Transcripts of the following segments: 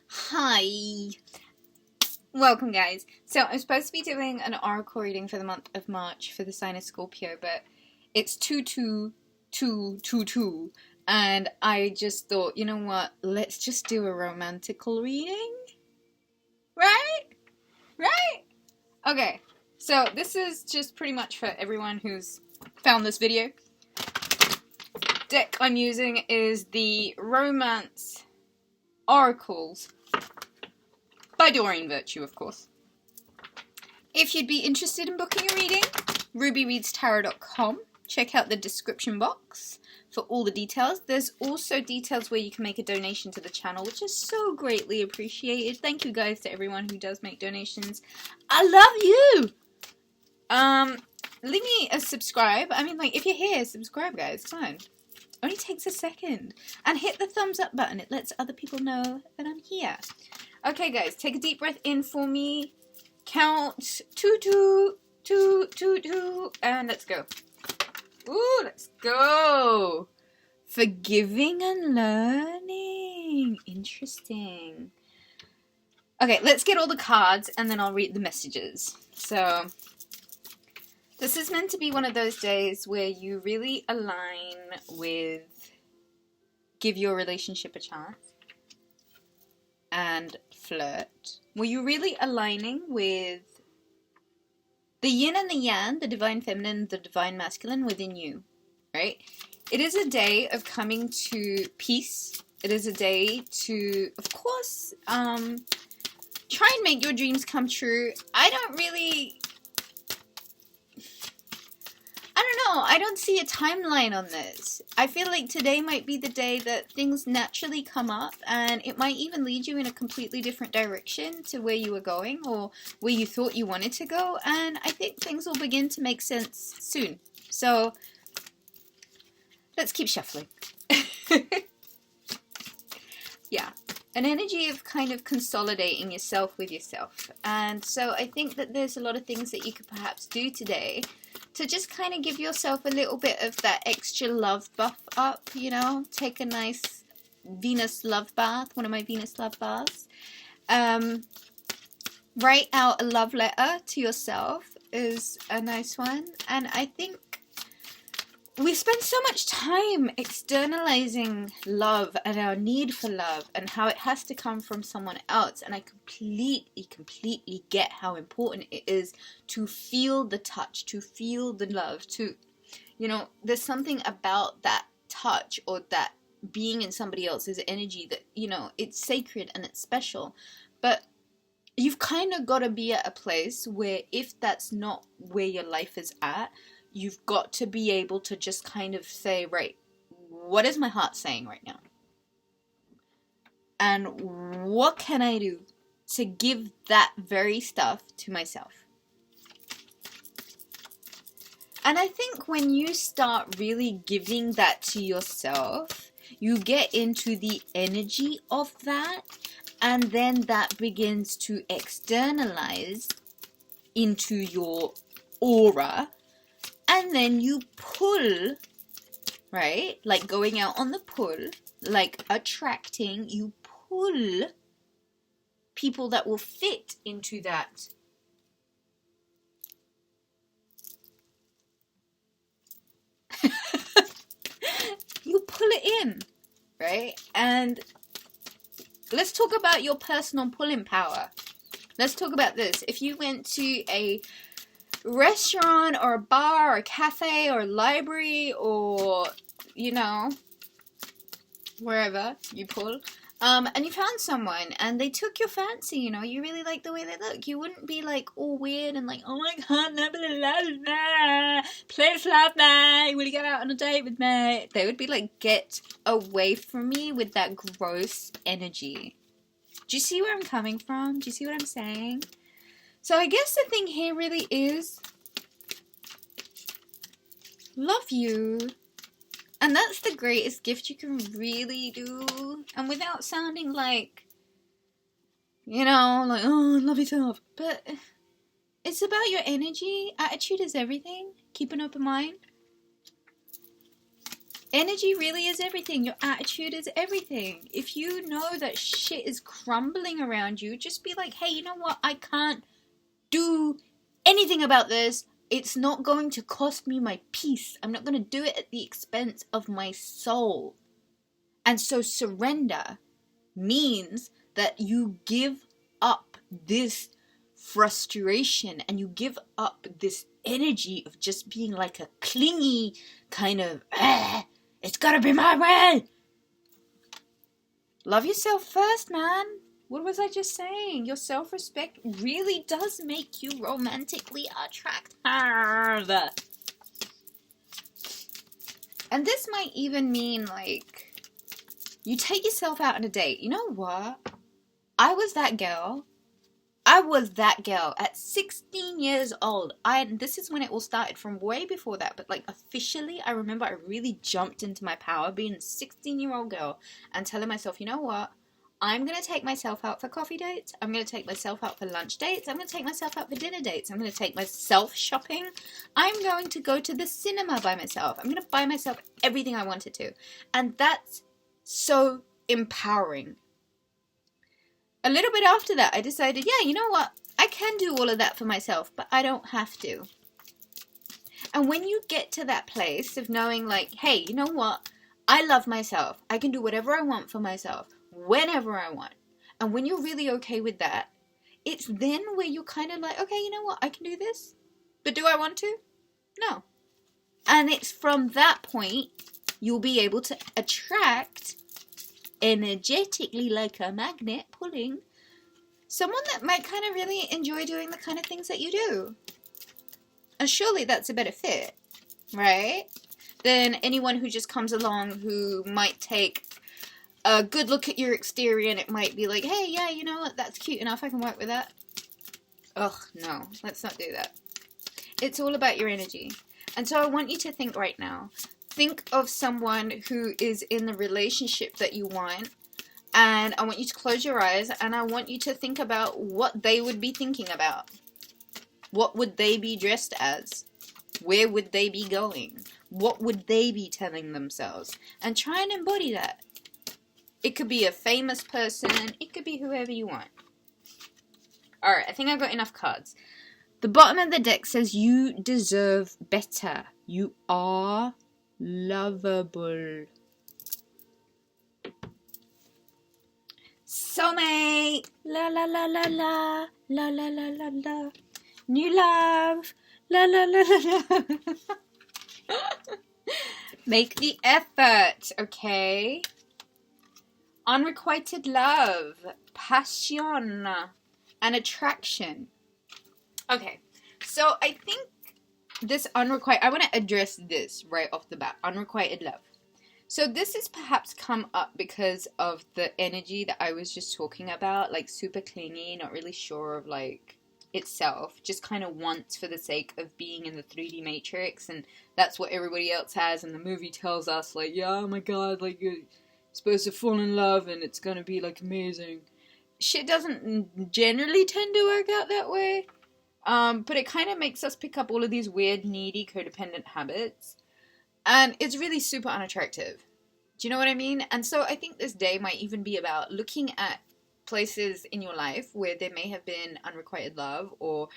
Hi. Welcome, guys. So I'm supposed to be doing an oracle reading for the month of March for the sign of Scorpio, but it's 2-2-2-2-2, and I just thought, you know what? Let's just do a romantical reading. Right? Right? Okay. So this is just pretty much for everyone who's found this video. Deck I'm using is the Romance Oracles by Doreen Virtue, of course. If you'd be interested in booking a reading, Rubyreadstarot.com. Check out the description box for all the details. There's also details where you can make a donation to the channel, which is so greatly appreciated. Thank you guys to everyone who does make donations. I love you! Leave me a subscribe. I mean, like, if you're here, subscribe, guys. It's fine. Only takes a second. And hit the thumbs up button. It lets other people know that I'm here. Okay, guys, take a deep breath in for me. Count 2, 2, 2, 2, 2, and let's go. Ooh, let's go. Forgiving and learning. Interesting. Okay, let's get all the cards, and then I'll read the messages. So, this is meant to be one of those days where you really align with give your relationship a chance and flirt. Were you really aligning with the yin and the yang, the divine feminine, the divine masculine within you, right? It is a day of coming to peace. It is a day to, of course, try and make your dreams come true. I don't know. I don't see a timeline on this. I feel like today might be the day that things naturally come up, and it might even lead you in a completely different direction to where you were going or where you thought you wanted to go, and I think things will begin to make sense soon. So, let's keep shuffling. Yeah. An energy of kind of consolidating yourself with yourself. And so I think that there's a lot of things that you could perhaps do today to just kind of give yourself a little bit of that extra love buff up, you know? Take a nice Venus love bath, one of my Venus love baths. Write out a love letter to yourself is a nice one. And I think we spend so much time externalizing love and our need for love and how it has to come from someone else. And I completely get how important it is to feel the touch, to feel the love, to, you know, there's something about that touch or that being in somebody else's energy that, you know, it's sacred and it's special. But you've kind of got to be at a place where if that's not where your life is at, you've got to be able to just kind of say, right, what is my heart saying right now? And what can I do to give that very stuff to myself? And I think when you start really giving that to yourself, you get into the energy of that, and then that begins to externalize into your aura. And then you pull, right? Like going out on the pull, like attracting, you pull people that will fit into that. You pull it in, right? And let's talk about your personal pulling power. Let's talk about this. If you went to a restaurant or a bar or a cafe or a library or, you know, wherever you pull, and you found someone and they took your fancy, you know, you really like the way they look, you wouldn't be like all weird and like, oh my god, nobody loves me, please love me, will you get out on a date with me? They would be like, get away from me with that gross energy. Do you see where I'm coming from? Do you see what I'm saying? So I guess the thing here really is love you. And that's the greatest gift you can really do. And without sounding like, you know, like, oh, love yourself. But it's about your energy. Attitude is everything. Keep an open mind. Energy really is everything. Your attitude is everything. If you know that shit is crumbling around you, just be like, hey, you know what? I can't do anything about this. It's not going to cost me my peace. I'm not going to do it at the expense of my soul. And so surrender means that you give up this frustration and you give up this energy of just being like a clingy kind of, it's gotta be my way. Love yourself first, man. What was I just saying? Your self-respect really does make you romantically attractive. And this might even mean, like, you take yourself out on a date. You know what? I was that girl at 16 years old. This is when it all started, from way before that. But, like, officially, I remember I really jumped into my power being a 16-year-old girl and telling myself, you know what? I'm going to take myself out for coffee dates. I'm going to take myself out for lunch dates. I'm going to take myself out for dinner dates. I'm going to take myself shopping. I'm going to go to the cinema by myself. I'm going to buy myself everything I wanted to. And that's so empowering. A little bit after that, I decided, yeah, you know what? I can do all of that for myself, but I don't have to. And when you get to that place of knowing, like, hey, you know what? I love myself. I can do whatever I want for myself, whenever I want. And when you're really okay with that, it's then where you're kind of like, okay, you know what? I can do this. But do I want to? No. And it's from that point, you'll be able to attract energetically, like a magnet pulling, someone that might kind of really enjoy doing the kind of things that you do. And surely that's a better fit, right? Than anyone who just comes along who might take a good look at your exterior and it might be like, hey, yeah, you know what, that's cute enough, I can work with that. Ugh, no, let's not do that. It's all about your energy. And so I want you to think right now. Think of someone who is in the relationship that you want, and I want you to close your eyes, and I want you to think about what they would be thinking about. What would they be dressed as? Where would they be going? What would they be telling themselves? And try and embody that. It could be a famous person. It could be whoever you want. Alright, I think I've got enough cards. The bottom of the deck says you deserve better. You are lovable. Soulmate. La la la la la. La la la la la. New love. La la la la la. Make the effort, okay? Unrequited love, passion, and attraction. Okay, so I think this unrequited, I want to address this right off the bat, unrequited love. So this has perhaps come up because of the energy that I was just talking about, like super clingy, not really sure of like itself, just kind of wants for the sake of being in the 3D matrix, and that's what everybody else has, and the movie tells us like, yeah, oh my god, like you're supposed to fall in love and it's gonna be like amazing. Shit doesn't generally tend to work out that way. But it kind of makes us pick up all of these weird, needy, codependent habits. And it's really super unattractive. Do you know what I mean? And so I think this day might even be about looking at places in your life where there may have been unrequited love, or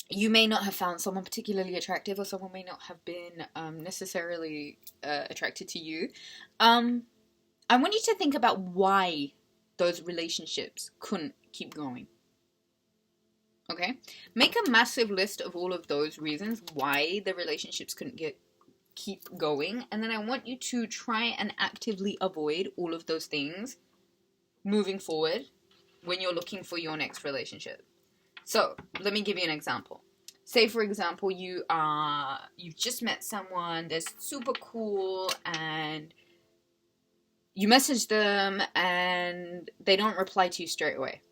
you may not have found someone particularly attractive, or someone may not have been necessarily attracted to you. I want you to think about why those relationships couldn't keep going. Okay? Make a massive list of all of those reasons why the relationships couldn't keep going, and then I want you to try and actively avoid all of those things moving forward when you're looking for your next relationship. So, let me give you an example. Say, for example, you've just met someone that's super cool, and you message them, and they don't reply to you straight away.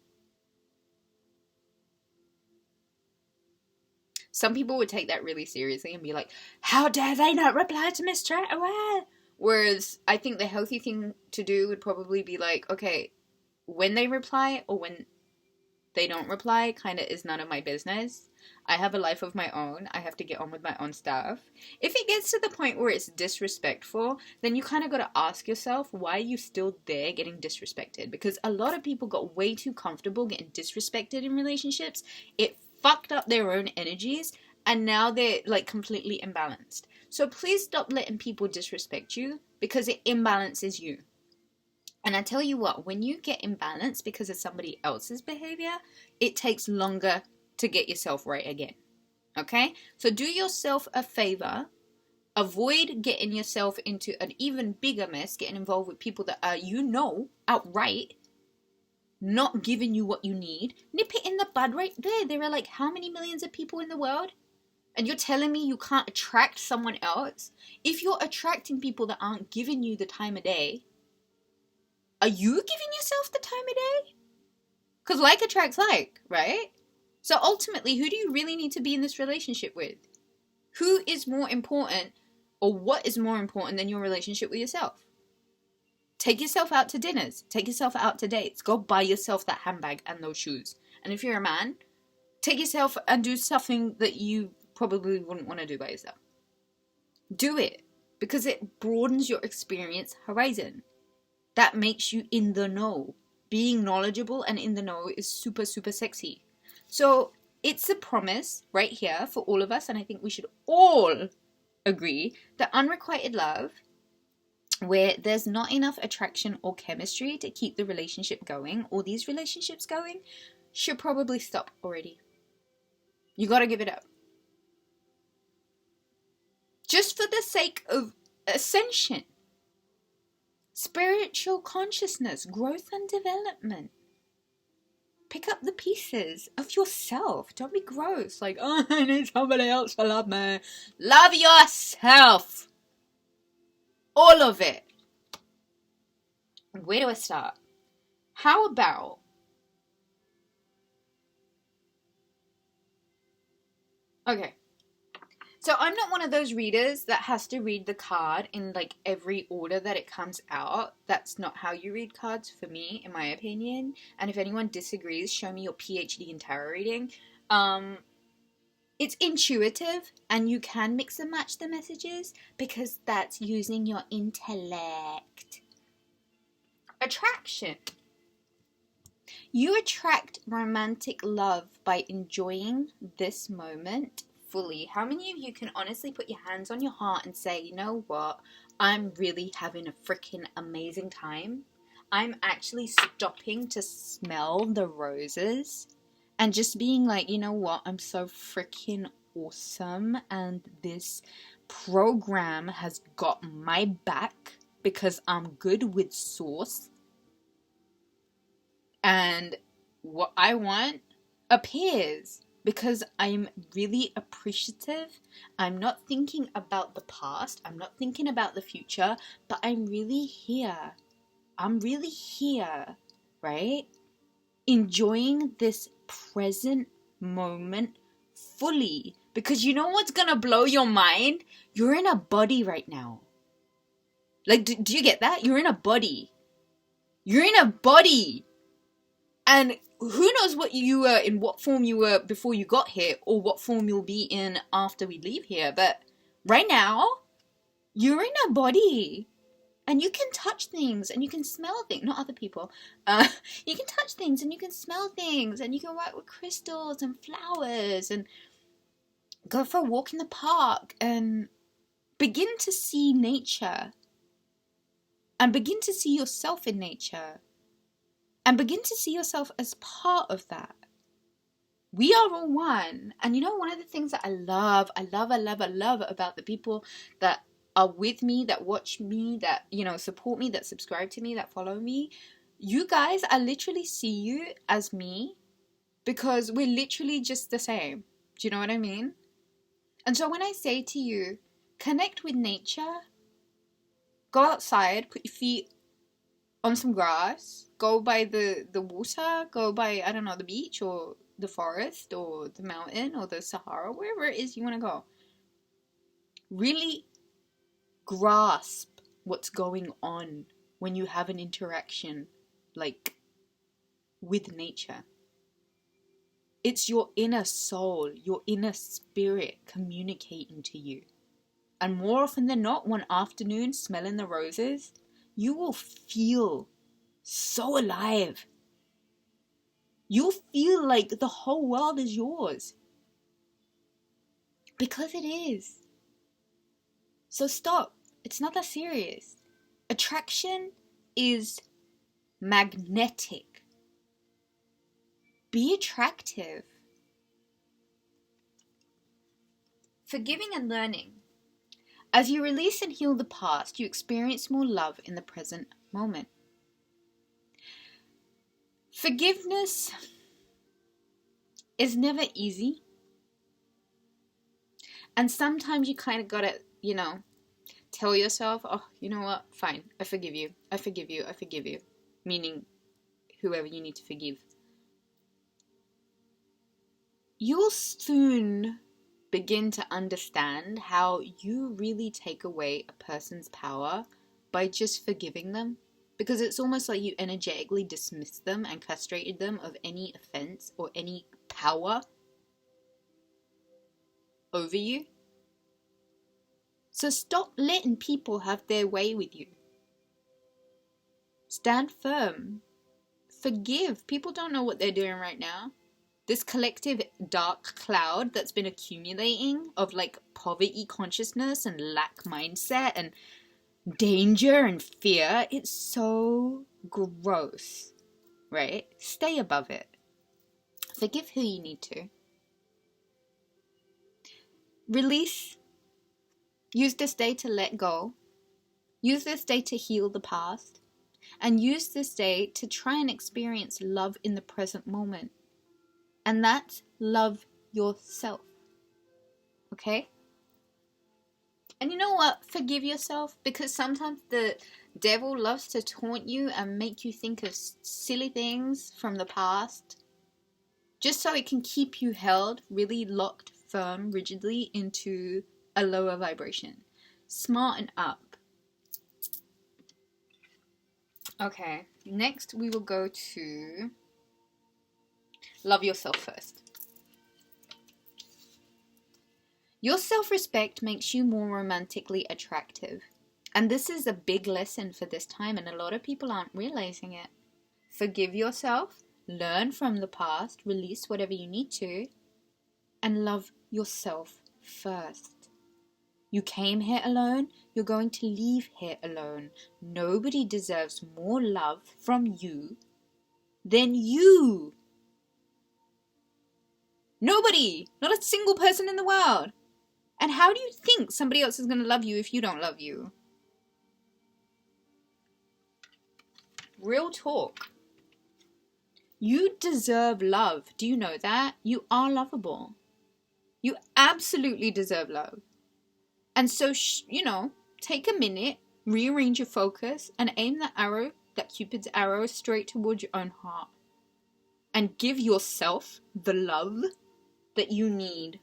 Some people would take that really seriously and be like, how dare they not reply to me straight away? Whereas I think the healthy thing to do would probably be like, okay, when they reply or when they don't reply kind of is none of my business. I have a life of my own. I have to get on with my own stuff. If it gets to the point where it's disrespectful, then you kind of got to ask yourself, why are you still there getting disrespected? Because a lot of people got way too comfortable getting disrespected in relationships. It fucked up their own energies, and now they're like completely imbalanced. So please stop letting people disrespect you, because it imbalances you. And I tell you what, when you get imbalanced because of somebody else's behavior, it takes longer to get yourself right again. Okay? So do yourself a favor. Avoid getting yourself into an even bigger mess, getting involved with people that are, you know, outright not giving you what you need. Nip it in the bud right there. There are like how many millions of people in the world? And you're telling me you can't attract someone else? If you're attracting people that aren't giving you the time of day, are you giving yourself the time of day? Because like attracts like, right? So ultimately, who do you really need to be in this relationship with? Who is more important, or what is more important than your relationship with yourself? Take yourself out to dinners. Take yourself out to dates. Go buy yourself that handbag and those shoes. And if you're a man, take yourself and do something that you probably wouldn't want to do by yourself. Do it, because it broadens your experience horizon. That makes you in the know. Being knowledgeable and in the know is super, super sexy. So it's a promise right here for all of us, and I think we should all agree that unrequited love, where there's not enough attraction or chemistry to keep the relationship going, or these relationships going, should probably stop already. You gotta give it up. Just for the sake of ascension. Spiritual consciousness, growth and development. Pick up the pieces of yourself. Don't be gross. Like, oh, I need somebody else to love me. Love yourself. All of it. Where do I start? How about okay. So I'm not one of those readers that has to read the card in like every order that it comes out. That's not how you read cards for me, in my opinion. And if anyone disagrees, show me your PhD in tarot reading. It's intuitive, and you can mix and match the messages because that's using your intellect. Attraction. You attract romantic love by enjoying this moment fully. How many of you can honestly put your hands on your heart and say, you know what, I'm really having a freaking amazing time. I'm actually stopping to smell the roses and just being like, you know what, I'm so freaking awesome, and this program has got my back because I'm good with source, and what I want appears. Because I'm really appreciative. I'm not thinking about the past. I'm not thinking about the future. But I'm really here. I'm really here, right? Enjoying this present moment fully. Because you know what's going to blow your mind? You're in a body right now. Like, do you get that? You're in a body. You're in a body. And who knows what you were, in what form you were before you got here, or what form you'll be in after we leave here. But right now, you're in a body. And you can touch things, and you can smell things. Not other people. You can touch things, and you can smell things, and you can work with crystals and flowers, and go for a walk in the park, and begin to see nature. And begin to see yourself in nature. And begin to see yourself as part of that. We are all one. And you know, one of the things that I love about the people that are with me, that watch me, that, you know, support me, that subscribe to me, that follow me. You guys, I literally see you as me because we're literally just the same. Do you know what I mean? And so when I say to you, connect with nature, go outside, put your feet on some grass, go by the water, go by, I don't know, the beach or the forest or the mountain or the Sahara, wherever it is you want to go. Really grasp what's going on when you have an interaction, like, with nature. It's your inner soul, your inner spirit communicating to you. And more often than not, one afternoon smelling the roses, you will feel so alive. You'll feel like the whole world is yours. Because it is. So stop. It's not that serious. Attraction is magnetic. Be attractive. Forgiving and learning. As you release and heal the past, you experience more love in the present moment. Forgiveness is never easy. And sometimes you kind of gotta, tell yourself, oh, you know what? Fine, I forgive you. I forgive you. I forgive you. Meaning whoever you need to forgive. You'll soon begin to understand how you really take away a person's power by just forgiving them. Because it's almost like you energetically dismissed them and castrated them of any offense or any power over you. So stop letting people have their way with you. Stand firm. Forgive. People don't know what they're doing right now. This collective dark cloud that's been accumulating of like poverty consciousness and lack mindset and danger and fear, it's so gross, right? Stay above it. Forgive who you need to. Release. Use this day to let go. Use this day to heal the past. And use this day to try and experience love in the present moment. And that's love yourself. Okay? And you know what? Forgive yourself, because sometimes the devil loves to taunt you and make you think of silly things from the past, just so it can keep you held really locked firm rigidly into a lower vibration. Smarten up. Okay, next we will go to love yourself first. Your self-respect makes you more romantically attractive. And this is a big lesson for this time, and a lot of people aren't realizing it. Forgive yourself, learn from the past, release whatever you need to, and love yourself first. You came here alone, you're going to leave here alone. Nobody deserves more love from you than you. Nobody! Not a single person in the world. And how do you think somebody else is going to love you if you don't love you? Real talk. You deserve love. Do you know that? You are lovable. You absolutely deserve love. And so, take a minute, rearrange your focus, and aim that Cupid's arrow, straight towards your own heart. And give yourself the love that you need.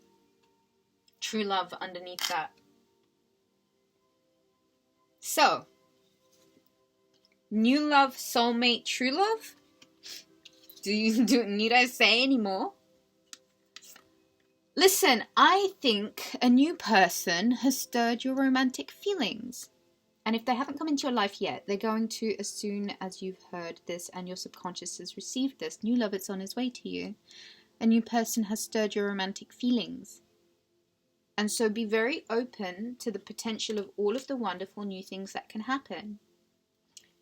True love underneath that. So, new love, soulmate, true love? Need I say any more? Listen, I think a new person has stirred your romantic feelings. And if they haven't come into your life yet, they're going to as soon as you've heard this and your subconscious has received this. New love, it's on its way to you. A new person has stirred your romantic feelings. And so be very open to the potential of all of the wonderful new things that can happen.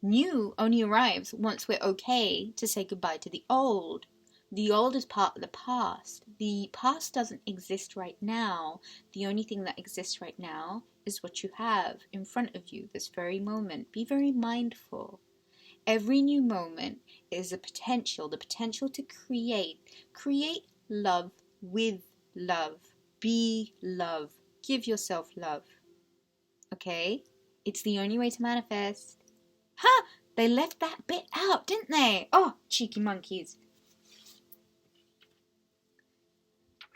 New only arrives once we're okay to say goodbye to the old. The old is part of the past. The past doesn't exist right now. The only thing that exists right now is what you have in front of you this very moment. Be very mindful. Every new moment is the potential to create love with love. Be love. Give yourself love. Okay? It's the only way to manifest. Ha! They left that bit out, didn't they? Oh, cheeky monkeys.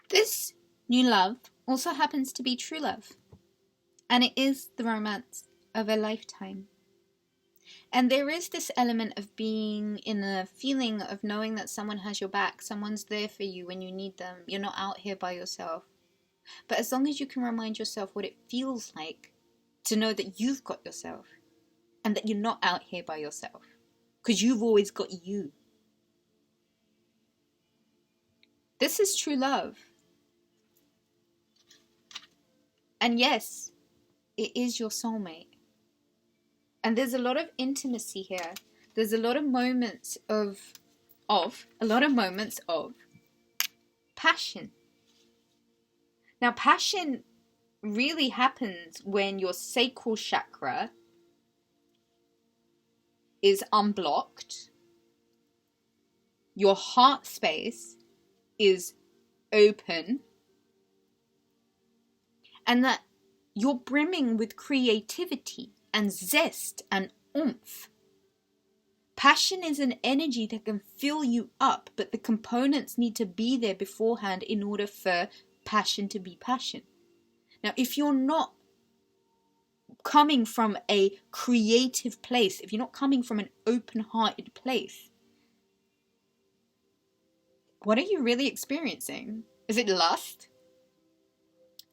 This new love also happens to be true love. And it is the romance of a lifetime. And there is this element of being in a feeling of knowing that someone has your back, someone's there for you when you need them. You're not out here by yourself. But as long as you can remind yourself what it feels like to know that you've got yourself and that you're not out here by yourself, because you've always got you. This is true love. And yes, it is your soulmate. And there's a lot of intimacy here. There's a lot of moments of passion. Now, passion really happens when your sacral chakra is unblocked, your heart space is open, and that you're brimming with creativity and zest and oomph. Passion is an energy that can fill you up, but the components need to be there beforehand in order for passion to be passion. Now, if you're not coming from a creative place, if you're not coming from an open-hearted place, what are you really experiencing? Is it lust?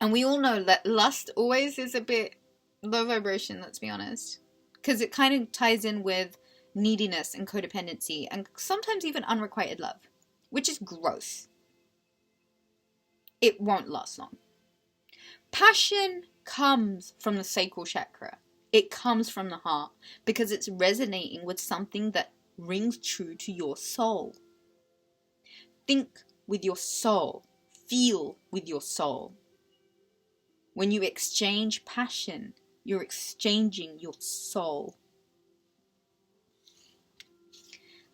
And we all know that lust always is a bit low vibration, let's be honest. Because it kind of ties in with neediness and codependency and sometimes even unrequited love, which is gross. It won't last long. Passion comes from the sacral chakra. It comes from the heart because it's resonating with something that rings true to your soul. Think with your soul. Feel with your soul. When you exchange passion, you're exchanging your soul.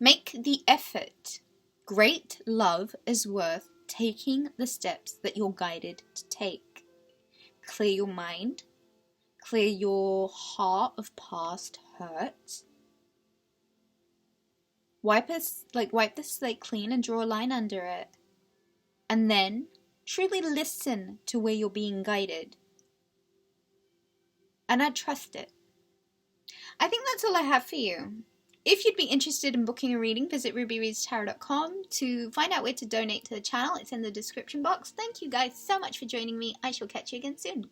Make the effort. Great love is worth taking the steps that you're guided to take. Clear your mind. Clear your heart of past hurts. Wipe the slate clean and draw a line under it. And then truly listen to where you're being guided. And I trust it. I think that's all I have for you. If you'd be interested in booking a reading, visit rubyreadstarot.com to find out where to donate to the channel. It's in the description box. Thank you guys so much for joining me. I shall catch you again soon.